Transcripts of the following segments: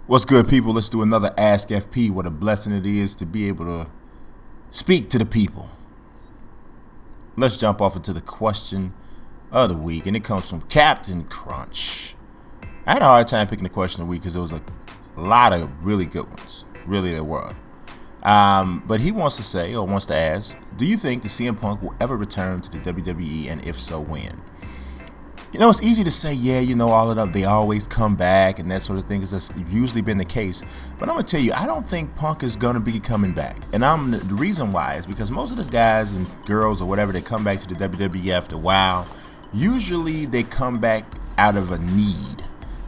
What's good, people? Let's do another Ask FP. What a blessing it is to be able to speak to the people. Let's jump off into the question of the week, and it comes from Captain Crunch. I had a hard time picking the question of the week because there was a lot of really good ones. Really, there were. But he wants to ask, do you think the CM Punk will ever return to the WWE, and if so, when? It's easy to say, all of them, they always come back and that sort of thing, because that's usually been the case. But I'm going to tell you, I don't think Punk is going to be coming back. And the reason why is because most of the guys and girls or whatever that come back to the WWE after a while, usually they come back out of a need.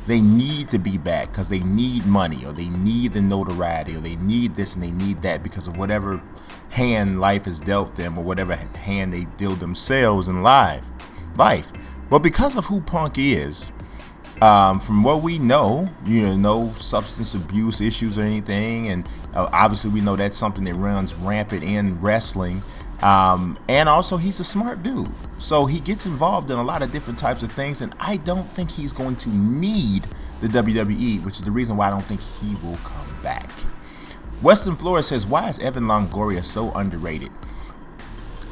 They need to be back because they need money, or they need the notoriety, or they need this and they need that because of whatever hand life has dealt them, or whatever hand they deal themselves in life. But because of who Punk is, from what we know, no substance abuse issues or anything, and obviously we know that's something that runs rampant in wrestling, and also he's a smart dude, so he gets involved in a lot of different types of things, and I don't think he's going to need the WWE, which is the reason why I don't think he will come back. Weston Flores says, why is Evan Longoria so underrated?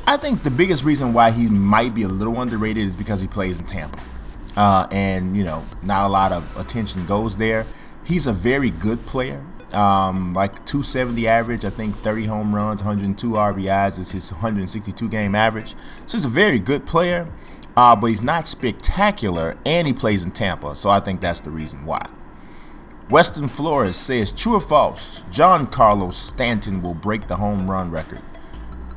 I think the biggest reason why he might be a little underrated is because he plays in Tampa. And not a lot of attention goes there. He's a very good player. Like 270 average, I think 30 home runs, 102 RBIs is his 162 game average. So he's a very good player, but he's not spectacular, and he plays in Tampa. So I think that's the reason why. Weston Flores says, true or false, Giancarlo Stanton will break the home run record.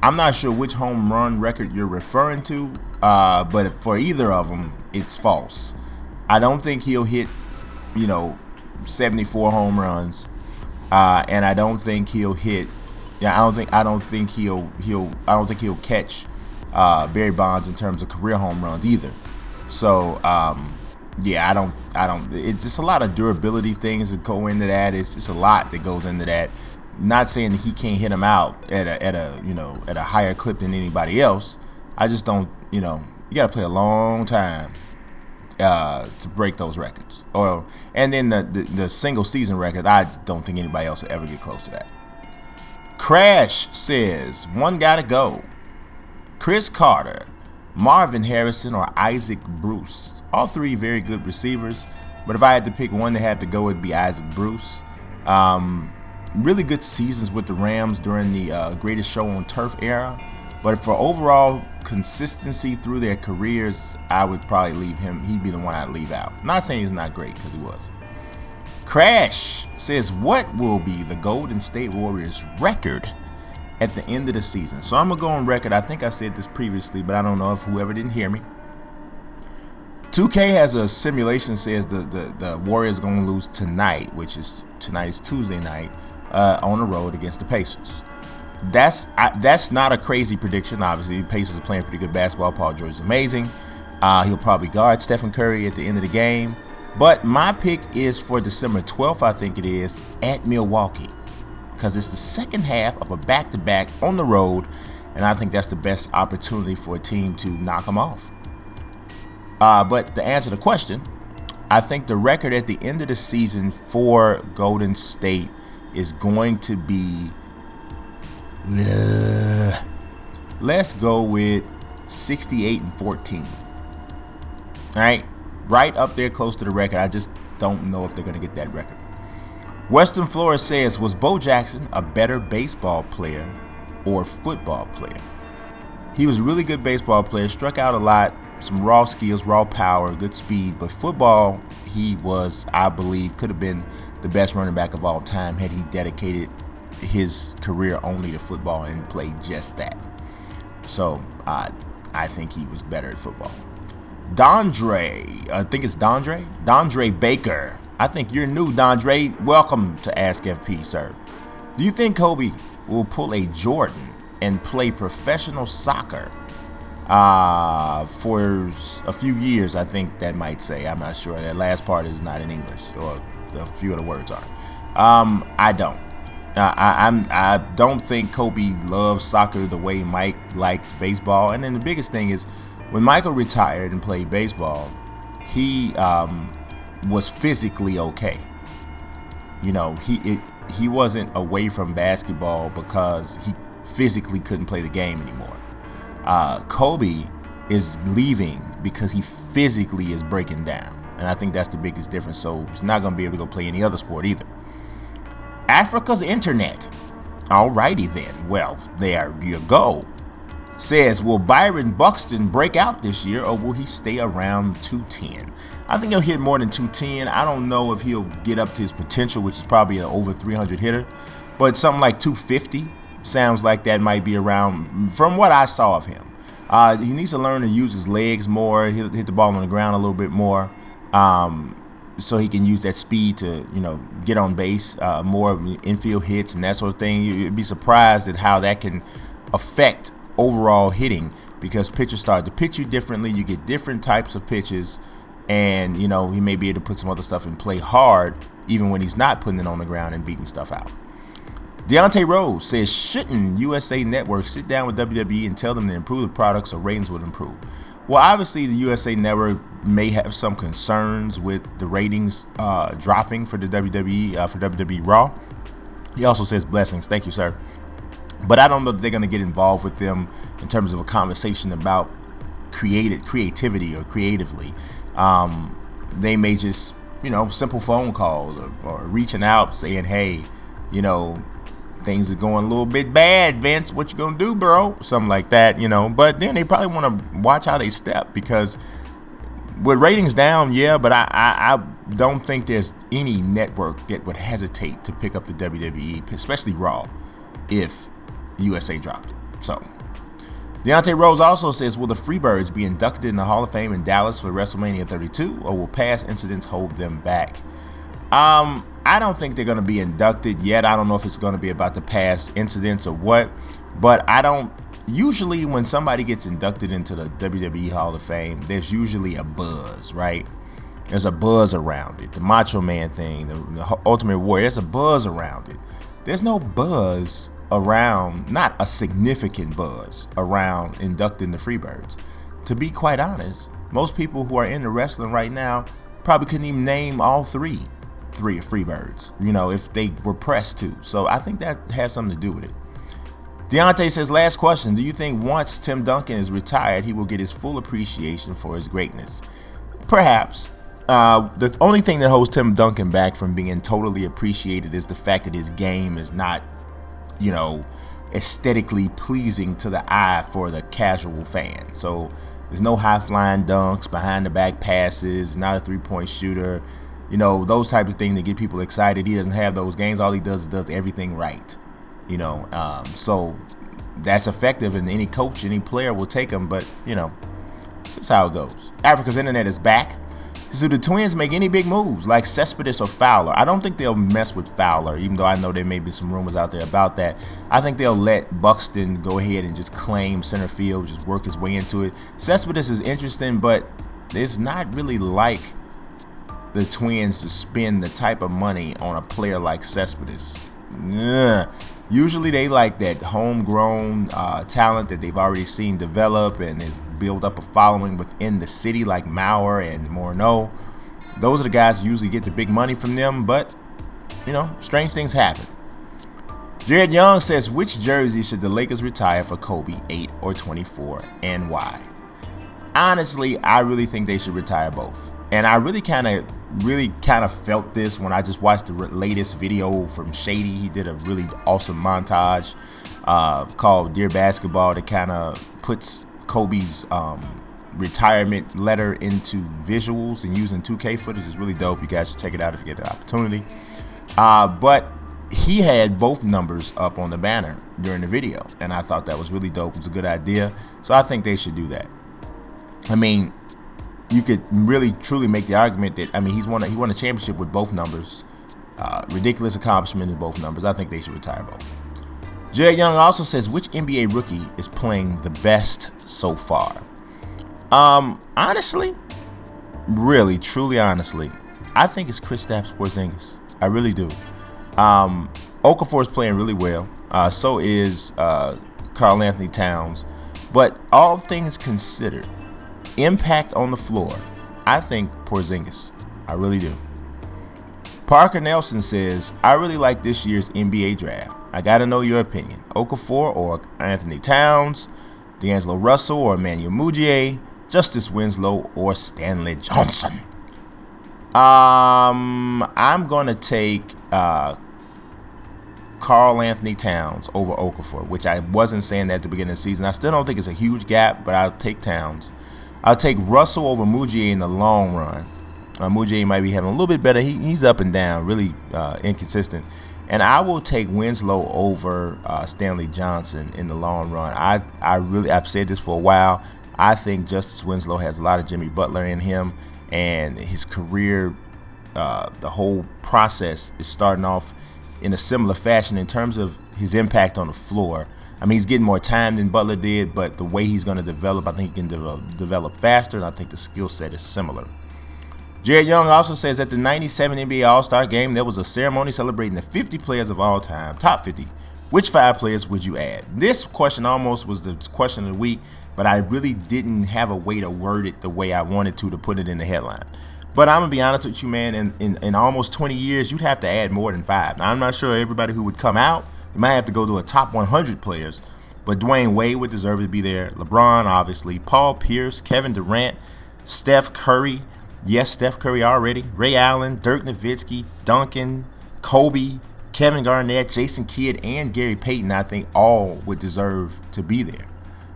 I'm not sure which home run record you're referring to, but for either of them, it's false. I don't think he'll hit, 74 home runs, and I don't think he'll hit. I don't think he'll catch Barry Bonds in terms of career home runs either. So, I don't. It's just a lot of durability things that go into that. It's a lot that goes into that. Not saying that he can't hit him out at a higher clip than anybody else. I just don't, you got to play a long time to break those records. And then the single season record, I don't think anybody else will ever get close to that. Crash says, one gotta go. Chris Carter, Marvin Harrison, or Isaac Bruce. All three very good receivers, but if I had to pick one that had to go, it'd be Isaac Bruce. Really good seasons with the Rams during the Greatest Show on Turf era. But for overall consistency through their careers, I would probably leave him. He'd be the one I'd leave out. Not saying he's not great, because he was. Crash says, what will be the Golden State Warriors record at the end of the season? So I'm going to go on record. I think I said this previously, but I don't know if whoever didn't hear me. 2K has a simulation says the Warriors going to lose tonight, which is tonight is Tuesday night. On the road against the Pacers. That's not a crazy prediction. Obviously, the Pacers are playing pretty good basketball. Paul George is amazing. He'll probably guard Stephen Curry at the end of the game. But my pick is for December 12th, I think it is, at Milwaukee, because it's the second half of a back-to-back on the road, and I think that's the best opportunity for a team to knock them off. But to answer the question, I think the record at the end of the season for Golden State is going to be, let's go with 68-14. All right up there close to the record. I just don't know if they're going to get that record. Weston Flores says, was Bo Jackson a better baseball player or football player? He was a really good baseball player, struck out a lot, some raw skills, raw power, good speed, but football, he was, I believe, could have been the best running back of all time had he dedicated his career only to football and played just that. So I think he was better at football. Dondre Baker. I think you're new, Dondre. Welcome to Ask FP, sir. Do you think Kobe will pull a Jordan and play professional soccer for a few years? I think that might say. I'm not sure. That last part is not in English, or a few of the words are. I don't. I don't think Kobe loves soccer the way Mike liked baseball. And then the biggest thing is, when Michael retired and played baseball, he was physically okay. You know, he wasn't away from basketball because he physically couldn't play the game anymore. Kobe is leaving because he physically is breaking down. And I think that's the biggest difference. So he's not going to be able to go play any other sport either. Africa's internet. Alrighty then. Well, there you go. Says, will Byron Buxton break out this year or will he stay around 210? I think he'll hit more than 210. I don't know if he'll get up to his potential, which is probably an over 300 hitter. But something like 250 sounds like that might be around from what I saw of him. He needs to learn to use his legs more, hit the ball on the ground a little bit more, so he can use that speed to, get on base, more infield hits and that sort of thing. You'd be surprised at how that can affect overall hitting because pitchers start to pitch you differently. You get different types of pitches, and, he may be able to put some other stuff and play hard even when he's not putting it on the ground and beating stuff out. Deontay Rose says, shouldn't USA Network sit down with WWE and tell them to improve the products so ratings would improve? Well, obviously, the USA Network may have some concerns with the ratings dropping for the WWE, for WWE Raw. He also says, blessings. Thank you, sir. But I don't know that they're going to get involved with them in terms of a conversation about creativity or creatively. They may just, simple phone calls or reaching out saying, hey, things are going a little bit bad, Vince. What you gonna do, bro? Something like that, But then they probably want to watch how they step because with ratings down, yeah. But I don't think there's any network that would hesitate to pick up the WWE, especially Raw, if USA dropped it. So Deontay Rose also says, will the Freebirds be inducted in the Hall of Fame in Dallas for WrestleMania 32, or will past incidents hold them back? I don't think they're going to be inducted yet. I don't know if it's going to be about the past incidents or what, but usually when somebody gets inducted into the WWE Hall of Fame, there's usually a buzz, right? There's a buzz around it. The Macho Man thing, the Ultimate Warrior, there's a buzz around it. There's no buzz around, not a significant buzz around inducting the Freebirds. To be quite honest, most people who are into wrestling right now probably couldn't even name all three Freebirds, if they were pressed to. So I think that has something to do with it. Deontay says, last question. Do you think once Tim Duncan is retired, he will get his full appreciation for his greatness? Perhaps. The only thing that holds Tim Duncan back from being totally appreciated is the fact that his game is not, aesthetically pleasing to the eye for the casual fan. So there's no high-flying dunks, behind-the-back passes, not a three-point shooter. Those types of things that get people excited. He doesn't have those games. All he does is does everything right. So that's effective, and any coach, any player will take him. But, this is how it goes. Africa's internet is back. So the Twins make any big moves like Cespedes or Fowler? I don't think they'll mess with Fowler, even though I know there may be some rumors out there about that. I think they'll let Buxton go ahead and just claim center field, just work his way into it. Cespedes is interesting, but it's not really like the Twins to spend the type of money on a player like Cespedes. Usually they like that homegrown talent that they've already seen develop and has built up a following within the city, like Mauer and Morneau. Those are the guys who usually get the big money from them, but strange things happen. Jared Young says, which jersey should the Lakers retire for Kobe, 8 or 24, and why? Honestly, I really think they should retire both. And I really kind of felt this when I just watched the latest video from Shady. He did a really awesome montage called Dear Basketball that kind of puts Kobe's retirement letter into visuals and using 2K footage. Is really dope. You guys should check it out if you get the opportunity. But he had both numbers up on the banner during the video, and I thought that was really dope. It was a good idea. So I think they should do that. I mean, you could really truly make the argument that, he won a championship with both numbers. Ridiculous accomplishment in both numbers. I think they should retire both. Jared Young also says, which NBA rookie is playing the best so far? Honestly, really, truly honestly, I think it's Kristaps Porzingis. I really do. Okafor is playing really well. So is Karl Anthony Towns. But all things considered, impact on the floor, I think Porzingis. I really do. Parker Nelson says, I really like this year's NBA draft. I got to know your opinion. Okafor or Anthony Towns, D'Angelo Russell or Emmanuel Mudiay, Justice Winslow or Stanley Johnson. I'm going to take Karl Anthony Towns over Okafor, which I wasn't saying that at the beginning of the season. I still don't think it's a huge gap, but I'll take Towns. I'll take Russell over Mudiay in the long run. Mudiay might be having a little bit better. He's up and down, really inconsistent. And I will take Winslow over Stanley Johnson in the long run. I've said this for a while. I think Justice Winslow has a lot of Jimmy Butler in him, and his career, the whole process is starting off in a similar fashion in terms of his impact on the floor. I mean, he's getting more time than Butler did, but the way he's going to develop, I think he can develop faster, and I think the skill set is similar. Jared Young also says at the 97 NBA All-Star Game, there was a ceremony celebrating the 50 players of all time, top 50. Which 5 players would you add? This question almost was the question of the week, but I really didn't have a way to word it the way I wanted to put it in the headline. But I'm going to be honest with you, man, in almost 20 years, you'd have to add more than 5. Now, I'm not sure everybody who would come out. You might have to go to a top 100 players, but Dwayne Wade would deserve to be there. LeBron, obviously. Paul Pierce, Kevin Durant, Steph Curry. Yes, Steph Curry already. Ray Allen, Dirk Nowitzki, Duncan, Kobe, Kevin Garnett, Jason Kidd, and Gary Payton, I think all would deserve to be there.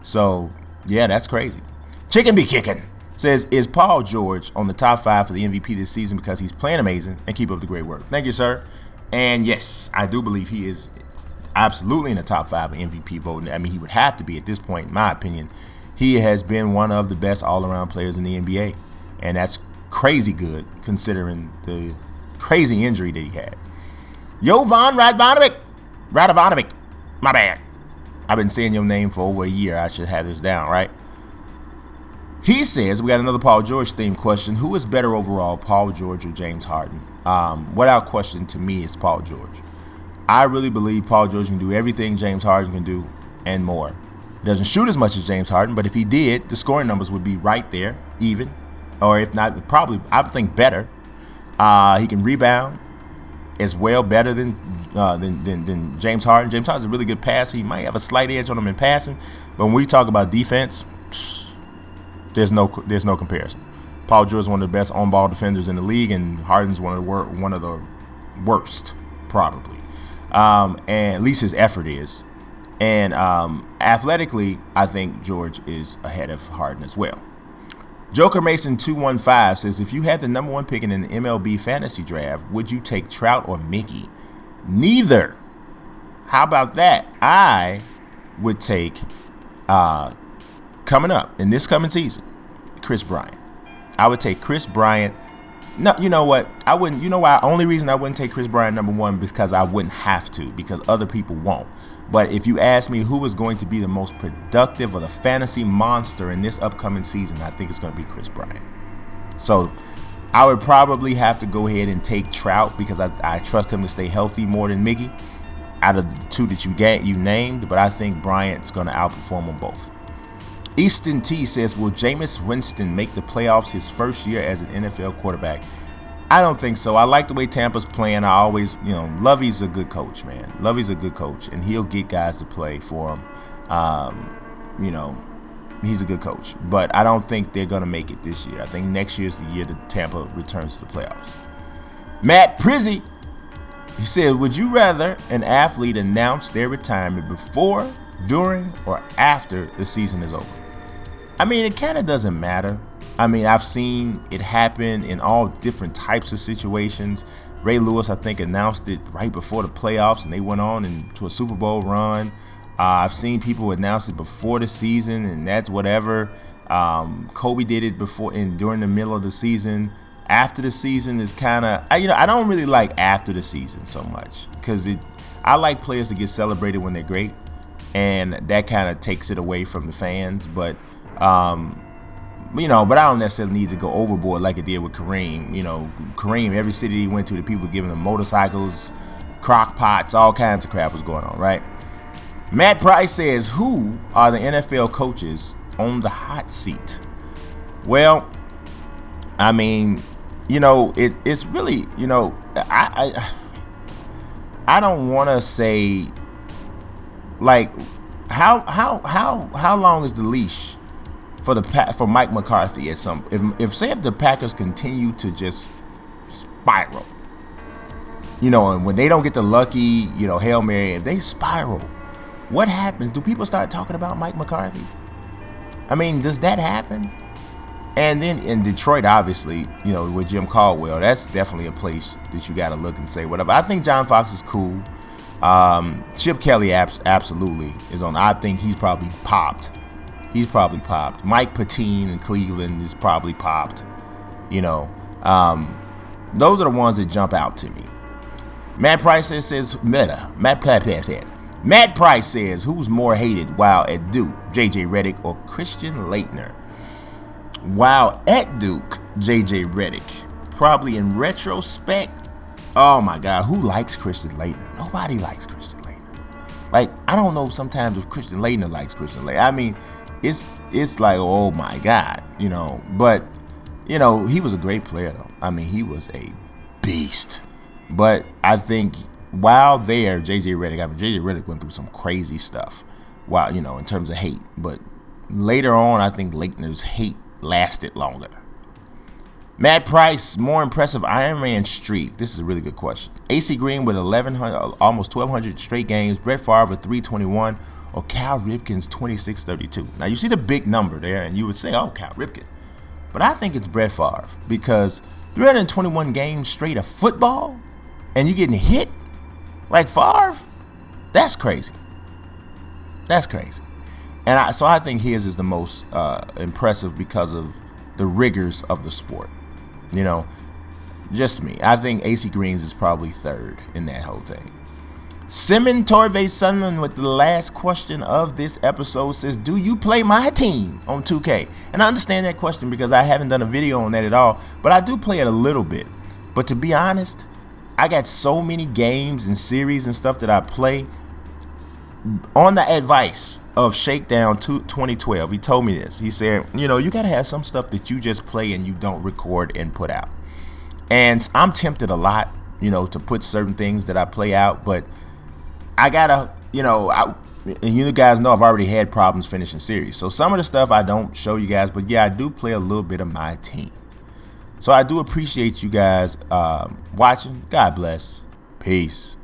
So, yeah, that's crazy. Chicken be kicking says, is Paul George on the top 5 for the MVP this season because he's playing amazing and keep up the great work? Thank you, sir. And yes, I do believe he is absolutely in the top 5 of MVP voting. I mean, he would have to be at this point, in my opinion. He has been one of the best all-around players in the NBA, and that's crazy good considering the crazy injury that he had. Jovan Radovanovic, my bad. I've been saying your name for over a year. I should have this down, right? He says, we got another Paul George themed question. Who is better overall, Paul George or James Harden? Without question, to me, it's Paul George. I really believe Paul George can do everything James Harden can do and more. He doesn't shoot as much as James Harden, but if he did, the scoring numbers would be right there, even. Or if not, probably, I would think better. He can rebound as well, better than James Harden. James Harden's a really good passer. He might have a slight edge on him in passing, but when we talk about defense, there's no comparison. Paul George is one of the best on-ball defenders in the league, and Harden's one of the worst, probably. And at least his effort is. And athletically, I think George is ahead of Harden as well. Joker Mason 215 says, if you had the number 1 pick in an MLB fantasy draft, would you take Trout or Mickey? Neither. How about that? I would take, coming up in this coming season, Chris Bryant. I would take Chris Bryant. No, you know what? I wouldn't. You know why? Only reason I wouldn't take Chris Bryant number 1 is because I wouldn't have to, because other people won't. But if you ask me who is going to be the most productive or the fantasy monster in this upcoming season, I think it's going to be Chris Bryant. So I would probably have to go ahead and take Trout because I trust him to stay healthy more than Mickey out of the 2 that you named. But I think Bryant's going to outperform them both. Easton T says, will Jameis Winston make the playoffs his first year as an NFL quarterback? I don't think so. I like the way Tampa's playing. I always, Lovey's a good coach, man. Lovey's a good coach, and he'll get guys to play for him. He's a good coach. But I don't think they're going to make it this year. I think next year's the year that Tampa returns to the playoffs. Matt Prizzy, he said, would you rather an athlete announce their retirement before, during, or after the season is over? I mean, it kind of doesn't matter. I mean, I've seen it happen in all different types of situations. Ray Lewis, I think, announced it right before the playoffs, and they went on to a Super Bowl run. I've seen people announce it before the season, and that's whatever. Kobe did it before and during the middle of the season. After the season is kind of, I don't really like after the season so much because I like players to get celebrated when they're great, and that kind of takes it away from the fans. But but I don't necessarily need to go overboard like it did with Kareem. Kareem, every city he went to, the people giving him motorcycles, crock pots, all kinds of crap was going on, right? Matt Price says, who are the NFL coaches on the hot seat? Well, I mean, it's really, I don't want to say, like, how long is the leash for Mike McCarthy at some, if the Packers continue to just spiral, and when they don't get the lucky, Hail Mary, if they spiral, what happens? Do people start talking about Mike McCarthy? I mean, does that happen? And then in Detroit, obviously, with Jim Caldwell, that's definitely a place that you got to look and say whatever. I think John Fox is cool. Chip Kelly absolutely is on. I think he's probably popped. Mike Patine in Cleveland is probably popped. Those are the ones that jump out to me. Matt Price says Matt Price says, who's more hated while at Duke, J.J. Redick or Christian Laettner? While at Duke, J.J. Redick. Probably in retrospect, oh my God, who likes Christian Laettner? Nobody likes Christian Laettner. Like, I don't know sometimes if Christian Laettner likes Christian Laettner. I mean, it's like, oh my God, But, he was a great player, though. I mean, he was a beast. But I think while there, J.J. Redick went through some crazy stuff, while, in terms of hate. But later on, I think Laettner's hate lasted longer. Matt Price, more impressive Iron Man streak. This is a really good question. AC Green with 1,100, almost 1,200 straight games. Brett Favre with 321, or Cal Ripken's 2,632. Now you see the big number there, and you would say, "Oh, Cal Ripken," but I think it's Brett Favre, because 321 games straight of football, and you getting hit like Favre. That's crazy. That's crazy. And so I think his is the most impressive because of the rigors of the sport. Just me. I think AC Green's is probably third in that whole thing. Simon Torvey Sunderland with the last question of this episode says, do you play my team on 2K? And I understand that question because I haven't done a video on that at all, but I do play it a little bit. But to be honest, I got so many games and series and stuff that I play on the advice of Shakedown 2012. He told me this. He said, you got to have some stuff that you just play and you don't record and put out. And I'm tempted a lot, to put certain things that I play out, but I gotta, and you guys know I've already had problems finishing series. So some of the stuff I don't show you guys, but yeah, I do play a little bit of my team. So I do appreciate you guys watching. God bless. Peace.